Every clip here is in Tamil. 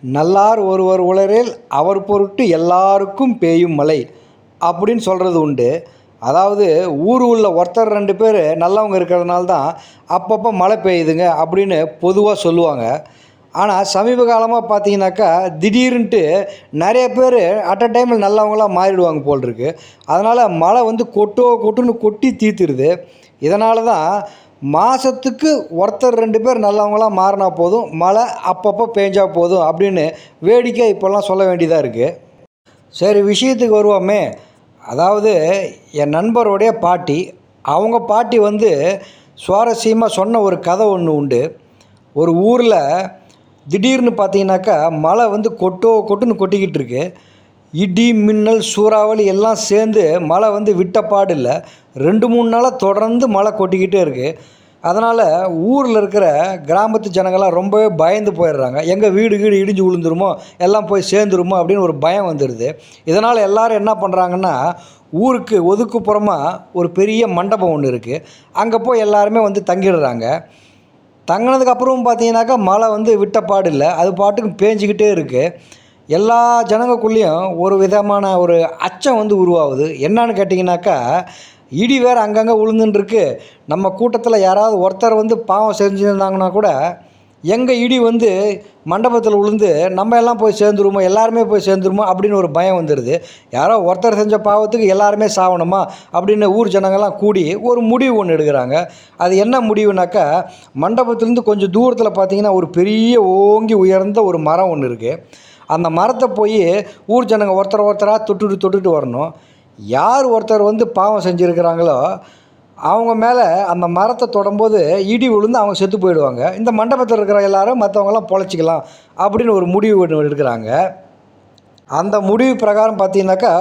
நல்லார் ஒருவர் உளரேல் அவர் பொருட்டு எல்லாருக்கும் பேயும் மழை அப்படின்னு சொல்கிறது உண்டு. அதாவது ஊர் உள்ள ஒருத்தர் 2 பேர் நல்லவங்க இருக்கிறதுனால தான் அப்பப்போ மழை பெய்யுதுங்க அப்படின்னு பொதுவாக சொல்லுவாங்க. ஆனால் சமீப காலமாக பார்த்தீங்கன்னாக்கா திடீர்னுட்டு நிறைய பேர் அட் அ டைமில் நல்லவங்களாக மாறிடுவாங்க போல் இருக்குது. அதனால் மழை வந்து கொட்டுன்னு கொட்டி தீர்த்துருது. இதனால தான் மாதத்துக்கு ஒருத்தர் 2 பேர் நல்லவங்களாக மாறினா போதும், மழை அப்பப்போ பேஞ்சா போதும் அப்படின்னு வேடிக்கை இப்போல்லாம் சொல்ல வேண்டியதாக இருக்குது. சரி, விஷயத்துக்கு வருவோமே. அதாவது என் நண்பருடைய பாட்டி, அவங்க பாட்டி வந்து சுவாரஸ்யமாக சொன்ன ஒரு கதை ஒன்று உண்டு. ஒரு ஊரில் திடீர்னு பார்த்தீங்கன்னாக்கா மழை வந்து கொட்டுன்னு கொட்டிக்கிட்டு இருக்கு. இடி மின்னல் சூறாவளி எல்லாம் சேர்ந்து மழை வந்து விட்டப்பாடு இல்லை. 2-3 நாளாக தொடர்ந்து மழை கொட்டிக்கிட்டே இருக்குது. அதனால் ஊரில் இருக்கிற கிராமத்து ஜனங்கள்லாம் ரொம்பவே பயந்து போயிடுறாங்க. எங்கள் வீடு இடிஞ்சு விழுந்துருமோ, எல்லாம் போய் சேர்ந்துருமோ அப்படின்னு ஒரு பயம் வந்துடுது. இதனால் எல்லோரும் என்ன பண்ணுறாங்கன்னா, ஊருக்கு ஒதுக்குப்புறமாக ஒரு பெரிய மண்டபம் ஒன்று இருக்குது. அங்கே போய் எல்லாருமே வந்து தங்கிடுறாங்க. தங்கினதுக்கப்புறம் பார்த்தீங்கன்னாக்கா மழை வந்து விட்டப்பாடு இல்லை. அது பாட்டுக்கு பேஞ்சிக்கிட்டே இருக்குது. எல்லா ஜனங்களுக்குள்ளேயும் ஒரு விதமான ஒரு அச்சம் வந்து உருவாகுது. என்னான்னு கேட்டிங்கனாக்கா, இடி வேறு அங்கங்கே விழுந்துட்டுருக்கு. நம்ம கூட்டத்தில் யாராவது ஒருத்தர் வந்து பாவம் செஞ்சுருந்தாங்கன்னா கூட, எங்கள் இடி வந்து மண்டபத்தில் விழுந்து நம்ம எல்லாம் போய் சேர்ந்துருமோ, எல்லாருமே போய் சேர்ந்துருமோ அப்படின்னு ஒரு பயம் வந்துடுது. யாரோ ஒருத்தர் செஞ்ச பாவத்துக்கு எல்லாருமே சாவணுமா அப்படின்னு ஊர் ஜனங்கள்லாம் கூடி ஒரு முடிவு ஒன்று எடுக்கிறாங்க. அது என்ன முடிவுனாக்கா, மண்டபத்துலேருந்து கொஞ்சம் தூரத்தில் பார்த்திங்கன்னா ஒரு பெரிய ஓங்கி உயர்ந்த ஒரு மரம் ஒன்று இருக்குது. அந்த மரத்தை போய் ஊர் ஜனங்க ஒருத்தராக தொட்டுட்டு வரணும். யார் ஒருத்தர் வந்து பாவம் செஞ்சுருக்கிறாங்களோ அவங்க மேலே அந்த மரத்தை தொடும்போது இடி விழுந்து அவங்க செத்து போயிடுவாங்க. இந்த மண்டபத்தில் இருக்கிற எல்லோரும் மற்றவங்களாம் பொழைச்சிக்கலாம் அப்படின்னு ஒரு முடிவு ஒன்று எடுக்கிறாங்க. அந்த முடிவு பிரகாரம் பார்த்தீங்கன்னாக்கா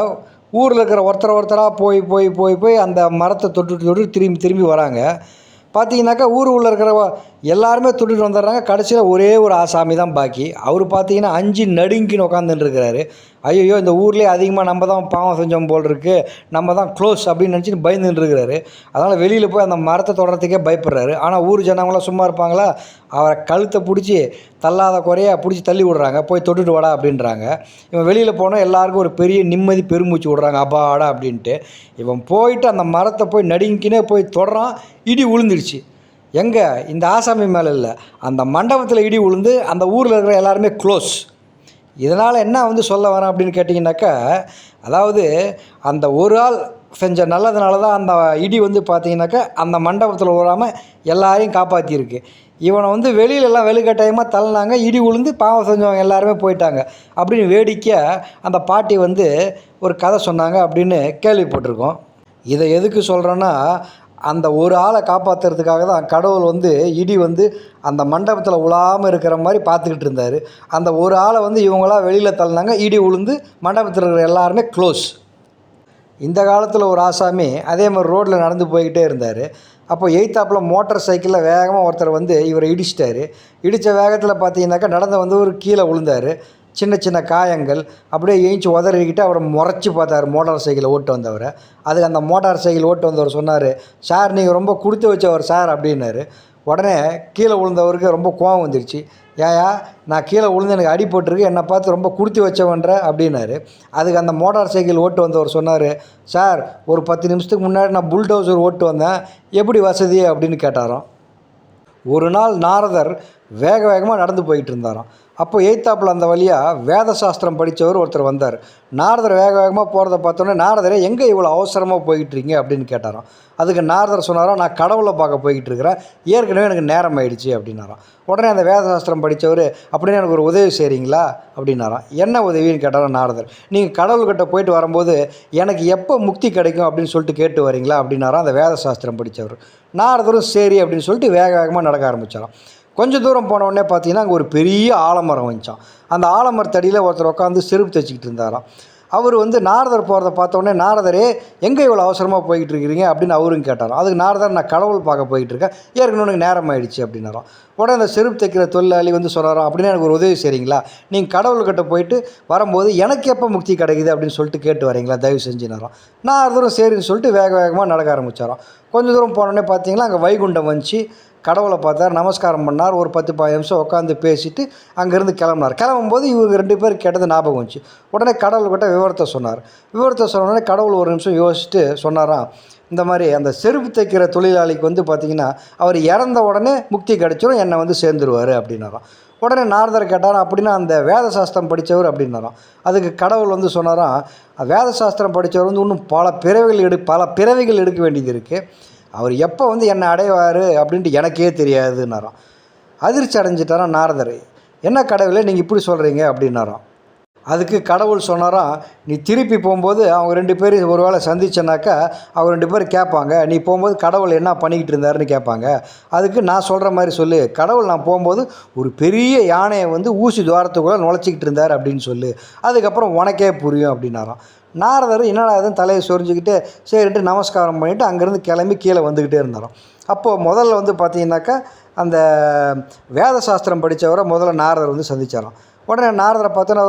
ஊரில் இருக்கிற ஒருத்தராக போய் அந்த மரத்தை தொட்டு திரும்பி வராங்க. பார்த்தீங்கன்னாக்கா ஊர் உள்ள இருக்கிற எல்லாருமே தொட்டுட்டு வந்துடுறாங்க. கடைசியில் ஒரே ஒரு ஆசாமி தான் பாக்கி. அவர் பார்த்தீங்கன்னா 5 நடுங்கின்னு உட்காந்துட்டுருக்கிறாரு. ஐயோ, இந்த ஊர்லேயே அதிகமாக நம்ம தான் பாவம் செஞ்சோம் போல் இருக்குது, நம்ம தான் க்ளோஸ் அப்படின்னு நினச்சிட்டு பயந்துட்டுருக்கிறாரு. அதனால் வெளியில் போய் அந்த மரத்தை தொடறதுக்கே பயப்படுறாரு. ஆனால் ஊர் ஜனங்களாம் சும்மா இருப்பாங்களா? அவரை கழுத்தை பிடிச்சி தள்ளாத குறையாக பிடிச்சி தள்ளி விடுறாங்க. போய் தொட்டுட்டு வாடா அப்படின்றாங்க. இவன் வெளியில் போனால் எல்லாருக்கும் ஒரு பெரிய நிம்மதி பெருமூச்சு விட்றாங்க, அப்பாடா அப்படின்ட்டு. இவன் போயிட்டு அந்த மரத்தை போய் நடுங்கினே போய் தொடறான். இடி விழுந்துடுச்சு. எங்கே? இந்த ஆசாமி மேலே இல்லை, அந்த மண்டபத்தில் இடி விழுந்து அந்த ஊரில் இருக்கிற எல்லாருமே க்ளோஸ். இதனால் என்ன வந்து சொல்ல வரேன் அப்படின்னு கேட்டிங்கனாக்கா, அதாவது அந்த ஒரு ஆள் செஞ்ச நல்லதுனால தான் அந்த இடி வந்து பார்த்திங்கனாக்கா அந்த மண்டபத்தில் விழாமல் எல்லாரையும் காப்பாற்றிருக்கு. இவனை வந்து வெளியிலலாம் வெளுக்கட்டாயமாக தள்ளினாங்க. இடி விழுந்து பாவம் செஞ்சவங்க எல்லாருமே போயிட்டாங்க அப்படின்னு வேடிக்கையாக அந்த பாட்டி வந்து ஒரு கதை சொன்னாங்க அப்படின்னு கேள்விப்பட்டிருக்கோம். இதை எதுக்கு சொல்கிறேன்னா, அந்த ஒரு ஆளை காப்பாற்றுறதுக்காக தான் கடவுள் வந்து இடி வந்து அந்த மண்டபத்தில் விழாமல் இருக்கிற மாதிரி பார்த்துக்கிட்டு இருந்தார். அந்த ஒரு ஆளை வந்து இவங்களாம் வெளியில் தள்ளினாங்க. இடி விழுந்து மண்டபத்தில் இருக்கிற எல்லாருமே க்ளோஸ். இந்த காலத்தில் ஒரு ஆசாமி அதே மாதிரி ரோட்டில் நடந்து போய்கிட்டே இருந்தார். அப்போ எய்த்தாப்பில் மோட்டார் சைக்கிளில் வேகமாக ஒருத்தர் வந்து இவரை இடிச்சிட்டாரு. இடித்த வேகத்தில் பார்த்தீங்கன்னாக்கா நடந்து வந்து ஒரு கீழே விழுந்தார். சின்ன காயங்கள். அப்படியே ஏஞ்சி உதறிக்கிட்டு அவரை முறைச்சி பார்த்தார் மோட்டார் சைக்கிளை ஓட்டு வந்தவரை. அதுக்கு அந்த மோட்டார் சைக்கிள் ஓட்டு வந்தவர் சொன்னார், சார் நீங்கள் ரொம்ப கொடுத்து வச்சவர் சார் அப்படின்னாரு. உடனே கீழே விழுந்தவருக்கு ரொம்ப கோவம் வந்துடுச்சு. ஏயா, நான் கீழே விழுந்து எனக்கு அடி போட்டிருக்கு, என்னை பார்த்து ரொம்ப கொடுத்து வச்சவன்ற அப்படின்னாரு. அதுக்கு அந்த மோட்டார் சைக்கிள் ஓட்டு வந்தவர் சொன்னார், சார் ஒரு 10 நிமிஷத்துக்கு முன்னாடி நான் புல்டோசர் ஓட்டு வந்தேன், எப்படி வசதி அப்படின்னு கேட்டாராம். ஒரு நாள் நாரதர் வேகமாக நடந்து போயிட்டு இருந்தாராம். அப்போ எய்த்தாப்பில் அந்த வழியாக வேத சாஸ்திரம் படித்தவர் ஒருத்தர் வந்தார். நாரதர் வேகமாக போகிறத பார்த்தோன்னே, நாரதரே எங்கே இவ்வளோ அவசரமாக போய்கிட்டுருங்க அப்படின்னு கேட்டாராம். அதுக்கு நாரதர் சொன்னாராம், நான் கடவுளை பார்க்க போய்கிட்டு இருக்கிறேன், ஏற்கனவே எனக்கு நேரம் ஆயிடுச்சு அப்படின்னாராம். உடனே அந்த வேத சாஸ்திரம் படித்தவர், அப்படின்னு எனக்கு ஒரு உதவி செய்கிறீங்களா அப்படின்னாராம். என்ன உதவின்னு கேட்டாராம் நாரதர். நீங்கள் கடவுள்கிட்ட போயிட்டு வரும்போது எனக்கு எப்போ முக்தி கிடைக்கும் அப்படின்னு சொல்லிட்டு கேட்டு வரீங்களா அப்படின்னாராம் அந்த வேத சாஸ்திரம் படித்தவர். நாரதரும் சரி அப்படின்னு சொல்லிட்டு வேகமாக நடக்க ஆரம்பித்தாராம். கொஞ்சம் தூரம் போன உடனே பார்த்தீங்கன்னா அங்கே ஒரு பெரிய ஆலமரம் வந்துச்சான். அந்த ஆலமரத்தடியில் ஒருத்தர் உட்காந்து செருப்பு தைச்சிக்கிட்டு இருந்தாராம். அவர் வந்து நாரதர் போகிறத பார்த்தோன்னே, நாரதரே எங்கே இவ்வளோ அவசரமாக போய்கிட்டு இருக்கிறீங்க அப்படின்னு அவரும் கேட்டாராம். அதுக்கு நாரதர், நான் கடவுள் பார்க்க போய்கிட்டு இருக்கேன், ஏற்கனவே எனக்கு நேரம் ஆகிடுச்சு அப்படின்னாராம். உடனே அந்த செருப்பு தைக்கிற தொழிலாளி வந்து சொன்னாராம், அப்படின்னு எனக்கு ஒரு உதவி செய்கிறீங்களா, நீங்கள் கடவுள்கிட்ட போயிட்டு வரும்போது எனக்கு எப்போ முக்தி கிடைக்குது அப்படின்னு சொல்லிட்டு கேட்டு வரீங்களா தயவு செஞ்சுனாராம். நாரதரும் சரின்னு சொல்லிட்டு வேகமாக நடக்க ஆரம்பித்தாராம். கொஞ்சம் தூரம் போனோடனே பார்த்தீங்கன்னா அங்கே வைகுண்டம் வந்துச்சு. கடவுளை பார்த்தார், நமஸ்காரம் பண்ணார். ஒரு 10-15 நிமிஷம் உட்காந்து பேசிவிட்டு அங்கேருந்து கிளம்புனார். கிளம்பும்போது இவங்க 2 பேர் கேட்டது ஞாபகம் வந்துச்சு. உடனே கடவுள்கிட்ட விவரத்தை சொன்னார். விவரத்தை சொன்ன உடனே கடவுள் ஒரு நிமிஷம் யோசிச்சுட்டு சொன்னாராம், இந்த மாதிரி அந்த செருப்பு தைக்கிற தொழிலாளிக்கு வந்து பார்த்திங்கன்னா அவர் இறந்த உடனே முக்தி கிடச்சிரும், என்னை வந்து சேர்ந்துருவார் அப்படின்னாராம். உடனே நாரதர் கேட்டாராம், அப்படின்னா அந்த வேத சாஸ்திரம் படித்தவர் அப்படின்னாராம். அதுக்கு கடவுள் வந்து சொன்னாராம், வேத சாஸ்திரம் படித்தவர் வந்து இன்னும் பல பிறவிகள் எடுக்க வேண்டியது இருக்குது. அவர் எப்போ வந்து என்னை அடைவார் அப்படின்ட்டு எனக்கே தெரியாதுன்னாராம். அதிர்ச்சி அடைஞ்சிட்டாராம் நாரதர். என்ன கடவுளே நீங்கள் இப்படி சொல்கிறீங்க அப்படின்னாராம். அதுக்கு கடவுள் சொன்னாராம், நீ திருப்பி போகும்போது அவங்க 2 பேரும் ஒரு வேளை சந்திச்சனாக்கா அவங்க 2 பேரும் கேட்பாங்க, நீ போகும்போது கடவுள் என்ன பண்ணிக்கிட்டு இருந்தாருன்னு கேட்பாங்க. அதுக்கு நான் சொல்கிற மாதிரி சொல்லு, கடவுள் நான் போகும்போது ஒரு பெரிய யானையை வந்து ஊசி துவாரத்துக்குள்ளே நுழைச்சிக்கிட்டு இருந்தார் அப்படின்னு சொல்லு, அதுக்கப்புறம் உனக்கே புரியும் அப்படின்னாராம். நாரதர் என்னடா அதுன்னு தலையை சொரிஞ்சுக்கிட்டு சரின்ட்டு நமஸ்காரம் பண்ணிவிட்டு அங்கேருந்து கிளம்பி கீழே வந்துக்கிட்டே இருந்தாராம். அப்போது முதல்ல வந்து பார்த்தீங்கன்னாக்கா அந்த வேத சாஸ்திரம் படித்தவரை முதல்ல நாரதர் வந்து சந்தித்தாராம். உடனே நாரதரை பார்த்தோன்னா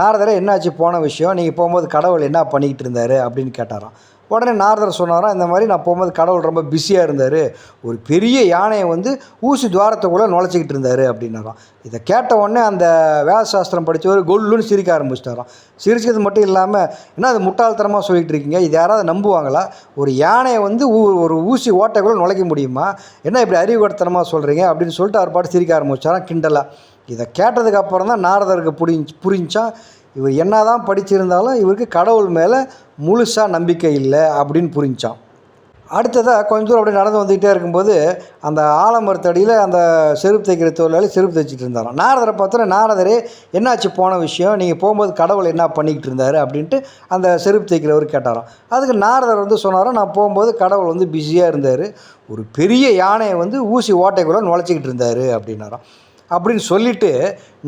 நாரதரை என்னாச்சு போன விஷயம், நீங்கள் போகும்போது கடவுள் என்ன பண்ணிக்கிட்டு இருந்தார் அப்படின்னு கேட்டாராம். உடனே நாரதர் சொன்னாராம், இந்த மாதிரி நான் போகும்போது கடவுள் ரொம்ப பிஸியாக இருந்தார், ஒரு பெரிய யானையை வந்து ஊசி துவாரத்துக்குள்ளே நுழைச்சிக்கிட்டு இருந்தார் அப்படின்னாராம். இதை கேட்ட உடனே அந்த வேதசாஸ்திரம் படித்தவர் கொல்லுன்னு சிரிக்க ஆரம்பிச்சிட்டாராம். சிரிச்சது மட்டும் இல்லாமல், என்ன அது முட்டாள்தனமாக சொல்லிகிட்டு இருக்கீங்க, இது யாராவது நம்புவாங்களா? ஒரு யானையை வந்து ஒரு ஊசி ஓட்டைக்குள்ளே நுழைக்க முடியுமா? என்ன இப்படி அறிவுகடத்தனமாக சொல்கிறீங்க அப்படின்னு சொல்லிட்டு அவர் பாட்டு சிரிக்க ஆரம்பிச்சாராம் கிண்டலாக. இதை கேட்டதுக்கு அப்புறம் தான் நாரதருக்கு புரிஞ்சான், இவர் என்ன தான் படிச்சிருந்தாலும் இவருக்கு கடவுள் மேலே முழுசாக நம்பிக்கை இல்லை அப்படின்னு புரிஞ்சான். அடுத்ததாக கொஞ்சம் தூரம் அப்படியே நடந்து வந்துக்கிட்டே இருக்கும்போது அந்த ஆலமரத்தடியில் அந்த செருப்பு தைக்கிற தொழிலாளி செருப்பு தைச்சிட்டு இருந்தாராம். நாரதரை பார்த்தோன்னா, நாரதரே என்னாச்சு போன விஷயம், நீங்கள் போகும்போது கடவுள் என்ன பண்ணிக்கிட்டு இருந்தார் அப்படின்ட்டு அந்த செருப்பு தைக்கிறவர் கேட்டாராம். அதுக்கு நாரதர் வந்து சொன்னாராம், நான் போகும்போது கடவுள் வந்து பிஸியாக இருந்தார், ஒரு பெரிய யானையை வந்து ஊசி ஓட்டைக்குள்ளே நுழைச்சிக்கிட்டு இருந்தார் அப்படின்னாராம். அப்படின்னு சொல்லிவிட்டு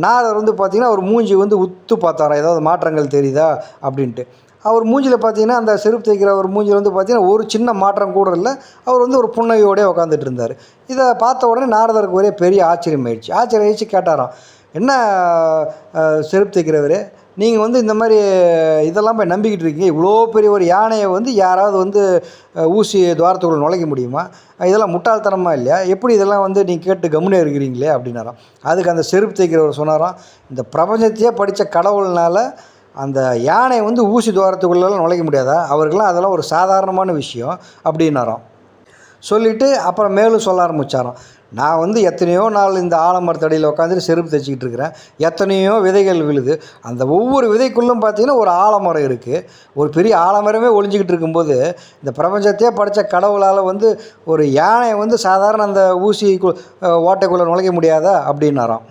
நாரதர் வந்து பார்த்திங்கன்னா அவர் மூஞ்சி வந்து உத்து பார்த்தாராம், ஏதாவது மாற்றங்கள் தெரியுதா அப்படின்ட்டு. அவர் மூஞ்சியில் பார்த்தீங்கன்னா அந்த செருப்பு தைக்கிற ஒரு மூஞ்சியில் வந்து பார்த்திங்கன்னா ஒரு சின்ன மாற்றம் கூட இல்லை, அவர் வந்து ஒரு புன்னகையோடய உட்காந்துட்டு இருந்தார். இதை பார்த்த உடனே நாரதருக்கு ஒரே பெரிய ஆச்சரியம் கேட்டாராம், என்ன செருப்பு தைக்கிறவர், நீங்கள் வந்து இந்த மாதிரி இதெல்லாம் போய் நம்பிக்கிட்டு இருக்கீங்க, இவ்வளோ பெரிய ஒரு யானையை வந்து யாராவது வந்து ஊசி துவாரத்துக்குள்ள நுழைக்க முடியுமா, இதெல்லாம் முட்டாள்தனமாக இல்லையா, எப்படி இதெல்லாம் வந்து நீங்கள் கேட்டு கம்முனே இருக்கிறீங்களே அப்படின்னாராம். அதுக்கு அந்த செருப்பு தைக்கிறவர் சொன்னாராம், இந்த பிரபஞ்சத்தையே படித்த கடவுள்னால அந்த யானை வந்து ஊசி துவாரத்துக்குள்ளெல்லாம் நுழைக்க முடியாதா, அவருக்கெல்லாம் அதெல்லாம் ஒரு சாதாரணமான விஷயம் அப்படின்னாராம். சொல்லிவிட்டு அப்புறம் மேலும் சொல்ல ஆரம்பித்தாராம், நான் வந்து எத்தனையோ நாள் இந்த ஆலமரத்தடியில் உட்காந்துட்டு செருப்பு தைச்சிக்கிட்டு இருக்கிறேன், எத்தனையோ விதைகள் விழுது, அந்த ஒவ்வொரு விதைக்குள்ளும் பார்த்திங்கன்னா ஒரு ஆலமரம் இருக்குது, ஒரு பெரிய ஆலமரமே ஒளிஞ்சிக்கிட்டு இருக்கும்போது இந்த பிரபஞ்சத்தையே படைத்த கடவுளால் வந்து ஒரு யானையை வந்து சாதாரண அந்த ஊசி ஓட்டைக்குள்ளே நுழைக்க முடியாதா அப்படின்னாராம்.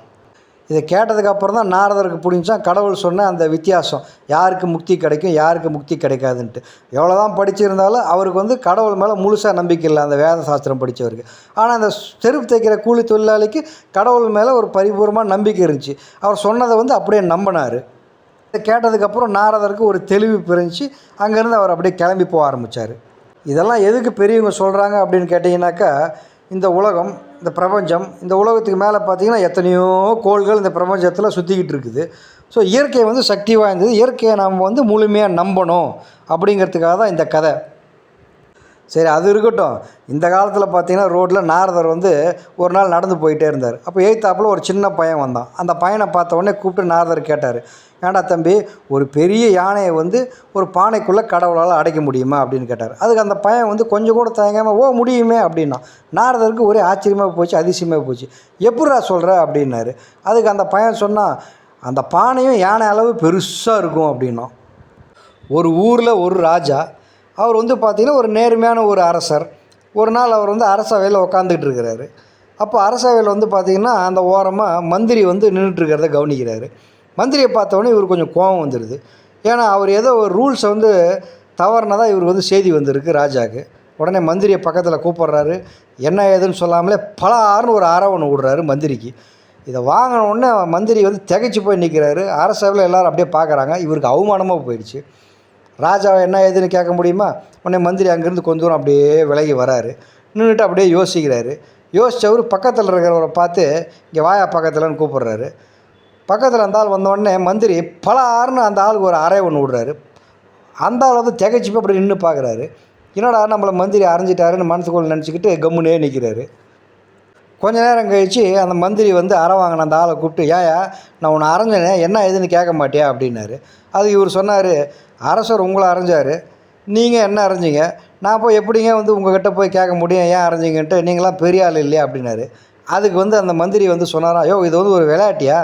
இதை கேட்டதுக்கப்புறம் தான் நாரதருக்கு புரிஞ்சான் கடவுள் சொன்ன அந்த வித்தியாசம், யாருக்கு முக்தி கிடைக்கும் யாருக்கு முக்தி கிடைக்காதுன்ட்டு. எவ்வளோ தான் படிச்சிருந்தாலும் அவருக்கு வந்து கடவுள் மேலே முழுசாக நம்பிக்கை இல்லை அந்த வேத சாஸ்திரம் படித்தவருக்கு. ஆனால் அந்த செருப்பு தைக்கிற கூலி தொழிலாளிக்கு கடவுள் மேலே ஒரு பரிபூர்ணமான நம்பிக்கை இருந்துச்சு, அவர் சொன்னதை வந்து அப்படியே நம்பினார். இதை கேட்டதுக்கப்புறம் நாரதருக்கு ஒரு தெளிவு பிரிஞ்சு அங்கேருந்து அவர் அப்படியே கிளம்பி போக ஆரம்பித்தார். இதெல்லாம் எதுக்கு பெரியவங்க சொல்கிறாங்க அப்படின்னு கேட்டிங்கனாக்கா, இந்த உலகம், இந்த பிரபஞ்சம், இந்த உலகத்துக்கு மேலே பார்த்திங்கன்னா எத்தனையோ கோள்கள் இந்த பிரபஞ்சத்தில் சுற்றிக்கிட்டு இருக்குது. ஸோ இயற்கை வந்து சக்தி வாய்ந்தது, இயற்கையை நம்ம வந்து முழுமையாக நம்பணும் அப்படிங்கிறதுக்காக தான் இந்த கதை. சரி, அது இருக்கட்டும். இந்த காலத்தில் பார்த்திங்கன்னா ரோட்டில் நாரதர் வந்து ஒரு நாள் நடந்து போயிட்டே இருந்தார். அப்போ எய்த்தாப்பில் ஒரு சின்ன பையன் வந்தான். அந்த பையனை பார்த்த உடனே கூப்பிட்டு நாரதர் கேட்டார், ஏன்டா தம்பி, ஒரு பெரிய யானையை வந்து ஒரு பானைக்குள்ளே கடவுளால் அடைக்க முடியுமா அப்படின்னு கேட்டார். அதுக்கு அந்த பையன் வந்து கொஞ்சம் கூட தயங்காமல் ஓ முடியுமே அப்படின்னா. நாரதருக்கு ஒரே ஆச்சரியமாக போச்சு, அதிசயமாக போச்சு. எப்படிடா சொல்கிற அப்படின்னாரு. அதுக்கு அந்த பையன் சொன்னால், அந்த பானையும் யானை அளவு பெருசாக இருக்கும் அப்படின்னா. ஒரு ஊரில் ஒரு ராஜா, அவர் வந்து பார்த்திங்கன்னா ஒரு நேர்மையான ஒரு அரசர். ஒரு நாள் அவர் வந்து அரசவையில் உட்காந்துக்கிட்டு இருக்கிறாரு. அப்போ அரசவையில் வந்து பார்த்திங்கன்னா அந்த ஓரமாக மந்திரி வந்து நின்றுட்டுருக்கிறத கவனிக்கிறாரு. மந்திரியை பார்த்தோன்னே இவர் கொஞ்சம் கோபம் வந்துடுது. ஏன்னா அவர் ஏதோ ஒரு ரூல்ஸை வந்து தவறுனதாக இவருக்கு வந்து செய்தி வந்திருக்கு ராஜாவுக்கு. உடனே மந்திரியை பக்கத்தில் கூப்பிட்றாரு. என்ன ஏதுன்னு சொல்லாமலே பலாருன்னு ஒரு அறை ஒன்று விடுறாரு மந்திரிக்கு. இதை வாங்கின உடனே மந்திரி வந்து திகைச்சு போய் நிற்கிறாரு. அரசவையில் எல்லோரும் அப்படியே பார்க்குறாங்க. இவருக்கு அவமானமாக போயிடுச்சு. ராஜாவை என்ன ஏதுன்னு கேட்க முடியுமா? உடனே மந்திரி அங்கேருந்து கொஞ்சம் தூரம் அப்படியே விலகி வராரு. நின்றுட்டு அப்படியே யோசிக்கிறாரு. யோசித்தவர் பக்கத்தில் இருக்கிறவரை பார்த்து இங்கே வாயா பக்கத்தில்னு கூப்பிட்றாரு. பக்கத்தில் அந்த ஆள் வந்தோடனே மந்திரி பலாருன்னு அந்த ஆளுக்கு ஒரு அறை ஒன்று விடுறாரு. அந்த ஆள் வந்து திகைச்சு போய் அப்படி நின்று பார்க்குறாரு. என்னடா நம்மளை மந்திரி அரைஞ்சிட்டாருன்னு மனசுக்குள்ள நினச்சிக்கிட்டு கம்முனே நிற்கிறாரு. கொஞ்ச நேரம் கழித்து அந்த மந்திரி வந்து அறை வாங்கின அந்த ஆளை கூப்பிட்டு, ஏயா நான் உன்னை அரைஞ்சனே என்ன ஏதுன்னு கேட்க மாட்டியா அப்படின்னாரு. அது இவர் சொன்னார், அரசர் உங்களை அரைஞ்சார், நீங்கள் என்ன அரைஞ்சிங்க, நான் போய் எப்படிங்க வந்து உங்கள்கிட்ட போய் கேட்க முடியும் ஏன் அரைஞ்சிங்கன்ட்டு, நீங்களாம் பெரிய ஆள் இல்லையா அப்படின்னாரு. அதுக்கு வந்து அந்த மந்திரி வந்து சொன்னாராம், யோ இது வந்து ஒரு விளையாட்டியா,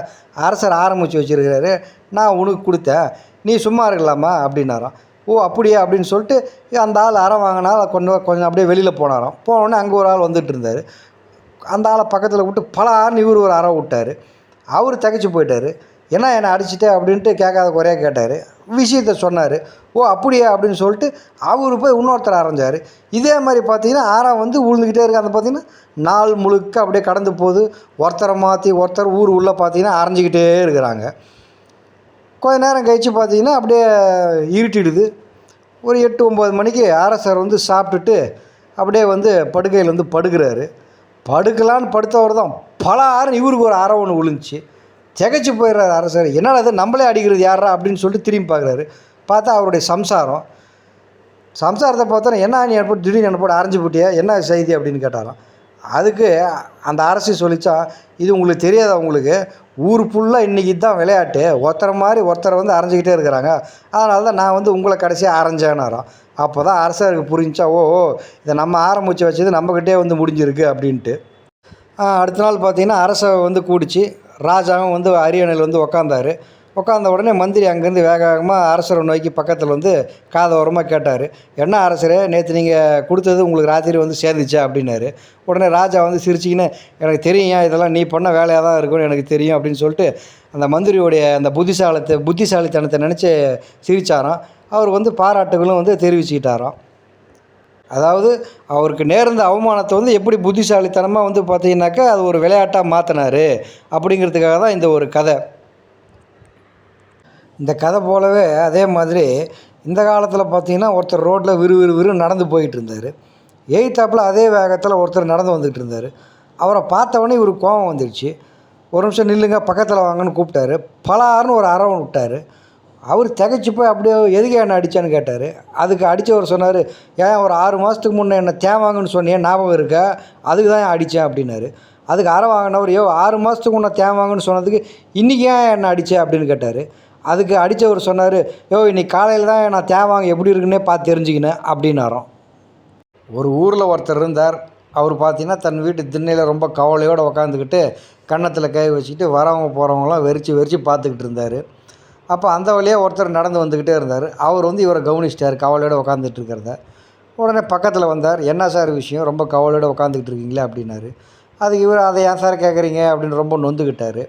அரசர் ஆரம்பித்து வச்சுருக்கிறாரு, நான் உனக்கு கொடுத்தேன், நீ சும்மா இருக்கலாமா அப்படின்னாராம். ஓ அப்படியா அப்படின்னு சொல்லிட்டு அந்த ஆள் அறை வாங்கினா கொஞ்சம் கொஞ்சம் அப்படியே வெளியில் போனாராம். போனோடனே அங்கே ஒரு ஆள் வந்துட்டு இருந்தார். அந்த ஆளை பக்கத்தில் விட்டு பலார்னு இவர் ஒரு அறை விட்டார். அவர் திகைச்சு போயிட்டார். என்னை அடிச்சிட்டே அப்படின்ட்டு கேட்காத குறையாக கேட்டார். விஷயத்த சொன்னார். ஓ அப்படியா அப்படின்னு சொல்லிட்டு அவர் போய் இன்னொருத்தர் அரைஞ்சார். இதே மாதிரி பார்த்தீங்கன்னா ஆறாக வந்து உழுந்துக்கிட்டே இருக்குது. அந்த பார்த்தீங்கன்னா நாள் முழுக்க அப்படியே கடந்து போகுது. ஒருத்தரை மாற்றி ஒருத்தர் ஊர் உள்ளே பார்த்தீங்கன்னா அரைஞ்சிக்கிட்டே இருக்கிறாங்க. கொஞ்ச நேரம் கழித்து பார்த்தீங்கன்னா அப்படியே இருட்டிடுது. ஒரு 8-9 மணிக்கு அரசர் வந்து சாப்பிட்டுட்டு அப்படியே வந்து படுக்கையில் வந்து படுக்கிறாரு. படுக்கலான்னு படுத்தவர் தான் பலாருன்னு இவருக்கு ஒரு அறை ஒன்று விழுந்துச்சு. திகைச்சு போயிடுறாரு அரசர். என்னடா அது நம்மளே அடிக்கிறது யாரா அப்படின்னு சொல்லிட்டு திரும்பி பார்க்குறாரு. பார்த்தா அவருடைய சம்சாரத்தை பார்த்தோன்னா என்ன நீ போட்டு திடீர்னு என்ன போட்டு அரைஞ்சி போட்டியா என்ன செய்தி அப்படின்னு கேட்டாராம். அதுக்கு அந்த அரசு சொல்லிச்சான், இது உங்களுக்கு தெரியாதா, உங்களுக்கு ஊர் ஃபுல்லாக இன்றைக்கி தான் விளையாட்டு, ஒருத்தரை மாதிரி ஒருத்தரை வந்து அரைஞ்சிக்கிட்டே இருக்கிறாங்க, அதனால தான் நான் வந்து உங்களை கடைசியாக அரைஞ்சேனாராம். அப்போ தான் அரசருக்கு புரிஞ்சா, ஓ இதை நம்ம ஆரம்பித்து வச்சது நம்மக்கிட்டே வந்து முடிஞ்சிருக்கு அப்படின்ட்டு. அடுத்த நாள் பார்த்திங்கன்னா அரசை வந்து கூடிச்சு. ராஜாவும் வந்து அரியணையில் வந்து உக்காந்தார். உட்காந்த உடனே மந்திரி அங்கேருந்து வேக வேகமாக அரசரை நோக்கி பக்கத்தில் வந்து காதோரமாக கேட்டார், என்ன அரசரே நேற்று நீங்கள் கொடுத்தது உங்களுக்கு ராத்திரி வந்து சேர்ந்துச்சா அப்படின்னாரு. உடனே ராஜா வந்து சிரிச்சிக்கின்னு, எனக்கு தெரியும் இதெல்லாம் நீ பண்ண வேலையாக தான் இருக்கும்னு எனக்கு தெரியும் அப்படின்னு சொல்லிட்டு அந்த மந்திரியோடைய அந்த புத்திசாலித்தனத்தை நினச்சி சிரித்தாராம். அவர் வந்து பாராட்டுகளும் வந்து தெரிவிச்சுக்கிட்டாராம். அதாவது அவருக்கு நேர்ந்த அவமானத்தை வந்து எப்படி புத்திசாலித்தனமாக வந்து பார்த்தீங்கன்னாக்கா அது ஒரு விளையாட்டாக மாற்றினார் அப்படிங்கிறதுக்காக தான் இந்த ஒரு கதை. இந்த கதை போலவே அதே மாதிரி இந்த காலத்தில் பார்த்திங்கன்னா ஒருத்தர் ரோட்டில் விறு நடந்து போயிட்டு இருந்தார். எய்த்தாப்பில் அதே வேகத்தில் ஒருத்தர் நடந்து வந்துகிட்டு இருந்தார். அவரை பார்த்தவொடனே இவருக்கு கோபம் வந்துடுச்சு. ஒரு நிமிஷம் நில்லுங்க பக்கத்தில் வாங்கன்னு கூப்பிட்டாரு. பலாருன்னு ஒரு அரை விட்டார். அவர் திகைச்சு போய் அப்படியே எதுக்கு என்ன அடித்தான்னு கேட்டார். அதுக்கு அடித்தவர் சொன்னார், ஏன் ஒரு 6 மாதத்துக்கு முன்னே என்ன தேவாங்கன்னு சொன்னியே ஞாபகம் இருக்கா, அதுக்கு தான் ஏன் அடித்தேன் அப்படின்னாரு. அதுக்கு அரை வாங்கினவர், 6 மாதத்துக்கு முன்னே தேவாங்கன்னு சொன்னதுக்கு இன்றைக்கி ஏன் என்ன அடித்தேன் அப்படின்னு கேட்டார். அதுக்கு அடித்தவர் சொன்னார், இன்னைக்கு காலையில் தான் நான் தேவாங்க எப்படி இருக்குன்னே பார்த்து தெரிஞ்சுக்கினேன் அப்படின்னாரோம். ஒரு ஊரில் ஒருத்தர் இருந்தார். அவர் பார்த்தீங்கன்னா தன் வீட்டு திண்ணையில் ரொம்ப கவலையோடு உக்காந்துக்கிட்டு கன்னத்தில் கை வச்சுக்கிட்டு வரவங்க போகிறவங்களாம் வெறிச்சு பார்த்துக்கிட்டு இருந்தார். அப்போ அந்த வழியாக ஒருத்தர் நடந்து வந்துக்கிட்டே இருந்தார். அவர் வந்து இவரை கவனிச்சிட்டார் கவலையோடு உக்காந்துட்டு இருக்கிறத. உடனே பக்கத்தில் வந்தார். என்ன சார் விஷயம், ரொம்ப கவலையோடு உக்காந்துக்கிட்டு இருக்கீங்களே அப்படின்னாரு. அதுக்கு இவர் அதை ஏன் சார் கேட்குறீங்க அப்படின்னு ரொம்ப நொந்துக்கிட்டார்.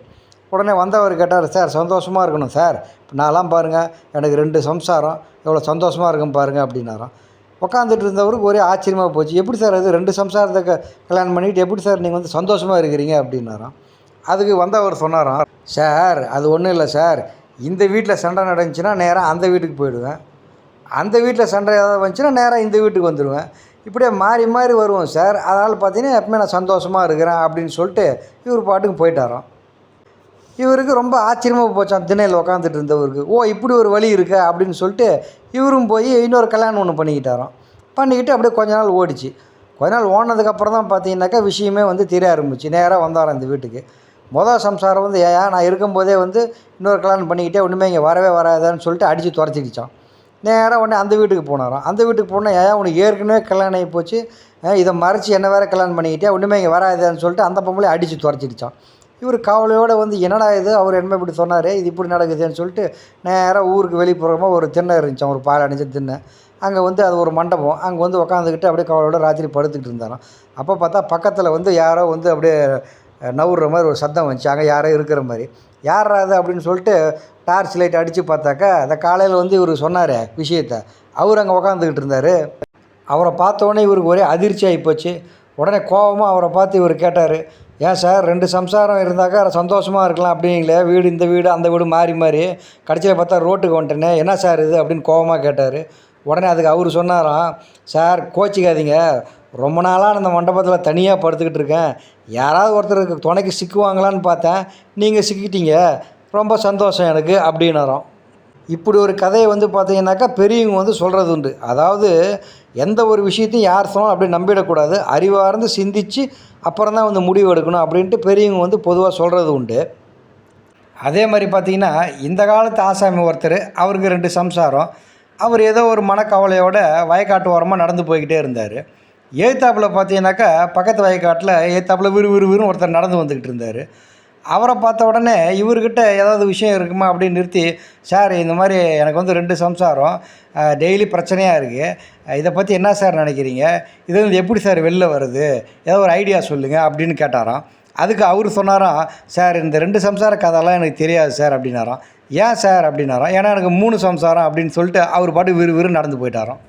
உடனே வந்தவர் கேட்டார், சார் சந்தோஷமாக இருக்கணும் சார், இப்போ நான்லாம் பாருங்கள் எனக்கு 2 சம்சாரம், எவ்வளோ சந்தோஷமாக இருக்கும் பாருங்கள் அப்படின்னாராம். உட்காந்துட்டு இருந்தவருக்கு ஒரே ஆச்சரியமாக போச்சு. எப்படி சார் அது 2 சம்சாரத்தை கல்யாணம் பண்ணிக்கிட்டு எப்படி சார் நீங்கள் வந்து சந்தோஷமாக இருக்கிறீங்க அப்படின்னாராம். அதுக்கு வந்தவர் சொன்னாராம், சார் அது ஒன்றும் இல்லை சார், இந்த வீட்டில் சண்டை நடந்துச்சுன்னா நேராக அந்த வீட்டுக்கு போயிடுவேன், அந்த வீட்டில் சண்டை ஏதாவது வந்துச்சுன்னா நேராக இந்த வீட்டுக்கு வந்துடுவேன், இப்படியே மாறி மாறி வருவோம் சார், அதனால் பார்த்தீங்கன்னா எப்பவுமே நான் சந்தோஷமாக இருக்கிறேன் அப்படின்னு சொல்லிட்டு இவர் பாட்டுக்கு போயிட்டாராம். இவருக்கு ரொம்ப ஆச்சரியமாக போச்சான் திண்ணையில் உக்காந்துட்டு இருந்தவருக்கு. ஓ இப்படி ஒரு வழி இருக்கா அப்படின்னு சொல்லிட்டு இவரும் போய் இன்னொரு கல்யாணம் ஒன்று பண்ணிக்கிட்டாராம். பண்ணிக்கிட்டு அப்படியே கொஞ்ச நாள் ஓடிச்சு. கொஞ்ச நாள் ஓடினதுக்கப்புறம் தான் பார்த்தீங்கன்னாக்கா விஷயமே வந்து தெரிய ஆரம்பிச்சு. நேராக வந்தாராம் இந்த வீட்டுக்கு. மொதல் சம்சாரம் வந்து நான் இருக்கும்போதே வந்து இன்னொரு கல்யாணம் பண்ணிக்கிட்டே ஒன்றுமே இங்கே வரவே வராதான்னு சொல்லிட்டு அடித்து துரத்திக்கிச்சான். நேராக உடனே அந்த வீட்டுக்கு போனாராம். அந்த வீட்டுக்கு போனால் உனக்கு ஏற்கனவே கல்யாணம் ஆகி போச்சு, இதை மறைச்சி என்ன வேறு கல்யாணம் பண்ணிக்கிட்டே ஒன்றுமே இங்கே வராதான்னு சொல்லிட்டு அந்த பொம்பளை அடித்து துரத்திக்கிச்சான். இவர் கவலையோடு வந்து என்னடா இது, அவர் என்ன இப்படி சொன்னார், இது இப்படி நடக்குதுன்னு சொல்லிட்டு நேராக ஊருக்கு வெளிப்புறமாக ஒரு திண்ணை இருந்துச்சான், ஒரு பால் அணிஞ்ச திண்ணை. அங்கே வந்து அது ஒரு மண்டபம். அங்கே வந்து உக்காந்துக்கிட்டு அப்படியே கவலையோட ராத்திரி படுத்துக்கிட்டு இருந்தாராம். அப்போ பார்த்தா பக்கத்தில் வந்து யாரோ வந்து அப்படியே நவுற மாதிரி ஒரு சத்தம் வந்துச்சு, அங்கே யாரோ இருக்கிற மாதிரி. யாரா அது அப்படின்னு சொல்லிட்டு டார்ச் லைட் அடித்து பார்த்தாக்கா அந்த காலையில் வந்து இவர் சொன்னார் விஷயத்தை, அவர் அங்கே உக்காந்துக்கிட்டு இருந்தார். அவரை பார்த்தோன்னே இவருக்கு ஒரே அதிர்ச்சி ஆகிப்போச்சு. உடனே கோபமாக அவரை பார்த்து இவர் கேட்டார், ஏன் சார் 2 சம்சாரம் இருந்தாக்கா சந்தோஷமாக இருக்கலாம் அப்படிங்களே, வீடு இந்த வீடு அந்த வீடு மாறி மாறி கடைசியில் பார்த்தா ரோட்டுக்கு வந்துட்டேனே, என்ன சார் இது அப்படின்னு கோபமாக கேட்டார். உடனே அதுக்கு அவர் சொன்னாராம், சார் கோச்சிக்காதீங்க, ரொம்ப நாளாக அந்த மண்டபத்தில் தனியாக படுத்துக்கிட்டு இருக்கேன், யாராவது ஒருத்தருக்கு துணைக்கு சிக்குவாங்களான்னு பார்த்தேன், நீங்கள் சிக்கிட்டீங்க, ரொம்ப சந்தோஷம் எனக்கு அப்படின்னாராம். இப்படி ஒரு கதையை வந்து பார்த்தீங்கன்னாக்கா பெரியவங்க வந்து சொல்கிறது உண்டு. அதாவது எந்த ஒரு விஷயத்தையும் யார் சொன்னாலும் அப்படியே நம்பிடக்கூடாது. அறிவார்ந்து சிந்தித்து அப்புறம் தான் வந்து முடிவு எடுக்கணும் அப்படின்ட்டு பெரியவங்க வந்து பொதுவாக சொல்கிறது உண்டு. அதே மாதிரி பார்த்திங்கன்னா, இந்த காலத்து ஆசாமி ஒருத்தர், அவருக்கு 2 சம்சாரம். அவர் ஏதோ ஒரு மனக்கவலையோட வயக்காட்டு ஓரமாக நடந்து போய்க்கிட்டே இருந்தார். எதுத்தாப்புல பார்த்தீங்கன்னாக்கா, பக்கத்து வயக்காட்டில் எதுத்தாப்புல விறுவிறுன்னு ஒருத்தர் நடந்து வந்துக்கிட்டு இருந்தார். அவரை பார்த்த உடனே இவர்கிட்ட ஏதாவது விஷயம் இருக்குமா அப்படின்னு நிறுத்தி, சார் இந்த மாதிரி எனக்கு வந்து 2 சம்சாரம், டெய்லி பிரச்சனையாக இருக்குது. இதை பற்றி என்ன சார் நினைக்கிறீங்க? இதுலேருந்து எப்படி சார் வெளில வருது? ஏதோ ஒரு ஐடியா சொல்லுங்கள் அப்படின்னு கேட்டாராம். அதுக்கு அவர் சொன்னாராம், சார் இந்த 2 சம்சார கதைலாம் எனக்கு தெரியாது சார் அப்படின்னாராம். ஏன் சார் அப்படின்னாராம். ஏன்னா எனக்கு 3 சம்சாரம் அப்படின்னு சொல்லிட்டு அவர் பாட்டுக்கு விறுவிறுன்னு நடந்து போயிட்டாராம்.